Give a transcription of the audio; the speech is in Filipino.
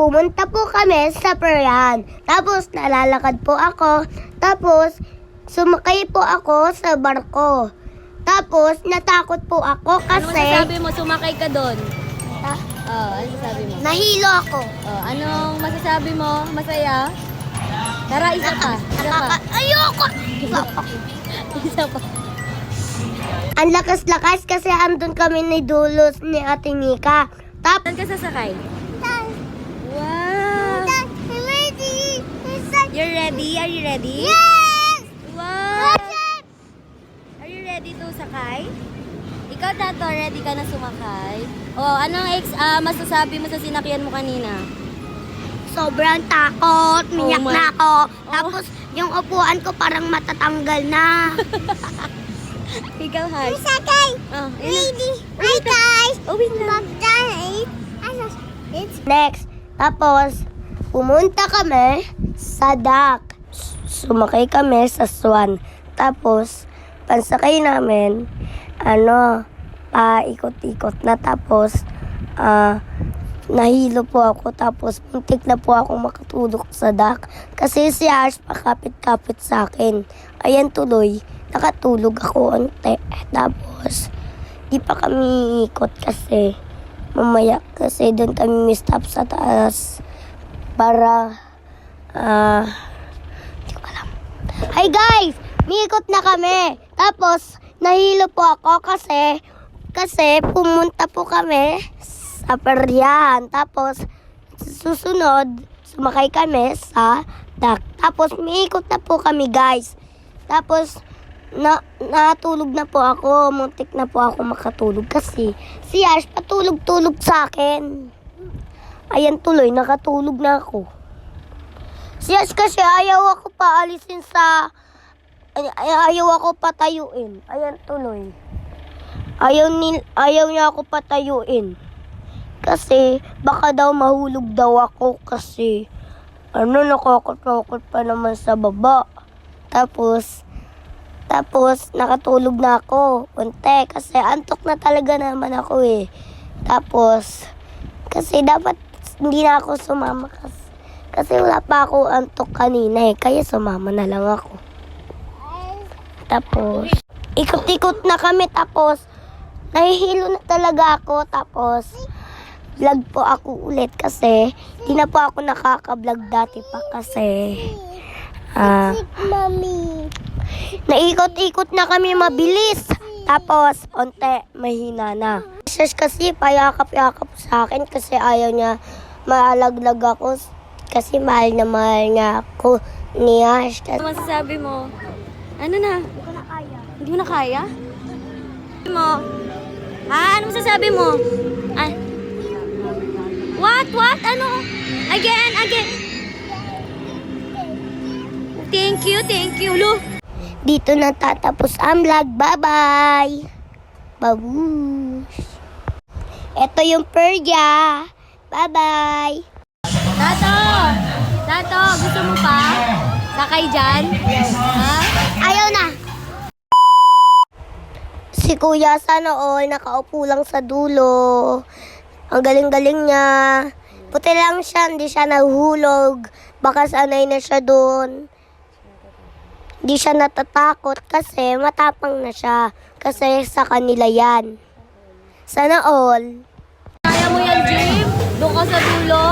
pumunta po kami sa Parian. Tapos nalalakad po ako. Tapos sumakay po ako sa barko. Tapos natakot po ako Ano kasi masasabi mo? Sumakay ka doon. Ano masasabi mo? nahilo ako. Anong masasabi mo? Masaya? Tara, isa pa. Ayoko! Isa pa. Ang lakas-lakas kasi andun kami ni Dulos ni Ate Nika. Tapos Saan ka sasakay? Wow! You're ready? Are you ready? Yes! Wow! Are you ready to sakay? Ikaw, Tato, ready ka na sumakay? Anong masasabi mo sa sinakyan mo kanina? Sobrang takot, minyak my- na ako. Tapos yung upuan ko parang matatanggal na. Ikaw, Hay. Sakay! Ready? Hi guys! Wait lang. Next, tapos pumunta kami sa dock. Sumakay kami sa Swan. Tapos pansakay namin, paikot-ikot na. Tapos nahilo po ako. Tapos muntik na po ako makatulog sa dock. Kasi si Ash pakapit-kapit sa akin. Ayan tuloy, nakatulog ako onte. Tapos di pa kami ikot kasi mamaya kasi doon kami stop sa taas para hindi ko alam. Hi guys! Miikot na kami. Tapos nahilo po ako kasi pumunta po kami sa Parian. Tapos susunod sumakay kami sa dock. Tapos miikot na po kami guys. Tapos natulog na po ako. Muntik na po ako makatulog kasi si Ash patulog-tulog sa akin. Ayan tuloy, nakatulog na ako. Si Ash kasi ayaw ako paalisin ayaw ako patayuin. Ayan tuloy. Ayaw niya ako patayuin. Kasi baka daw mahulog daw ako kasi nakakatakot pa naman sa baba. Tapos, nakatulog na ako. Unti, kasi antok na talaga naman ako eh. Tapos, kasi dapat hindi na ako sumama kasi wala pa ako antok kanina eh. Kaya sumama na lang ako. Tapos, ikot-ikot na kami. Tapos, nahihilo na talaga ako. Tapos, vlog po ako ulit kasi di na po ako nakaka-vlog dati pa kasi naikot-ikot na kami mabilis. Tapos, onte, mahina na. Sis kasi payakap-yakap sa akin kasi ayaw niya maalaglag ako. Kasi mahal na mahal niya ako ni Ash. Ano masasabi mo? Ano na? Hindi ko na kaya. Hindi mo na kaya? Ano masasabi mo? What? Ano? Again. Thank you, Lu. Dito na tatapos ang vlog. Bye-bye! Babush! Ito yung Perja. Bye-bye! Tato, gusto mo pa? Sakay dyan? Ha? Ayaw na! Si Kuya sana all nakaupo lang sa dulo. Ang galing-galing niya. Puti lang siya, hindi siya nahuhulog. Baka sanay na siya doon. Hindi siya natatakot kasi matapang na siya. Kasi sa kanila yan. Sana all. Kaya mo yan, Jim? Doon ka sa dulo?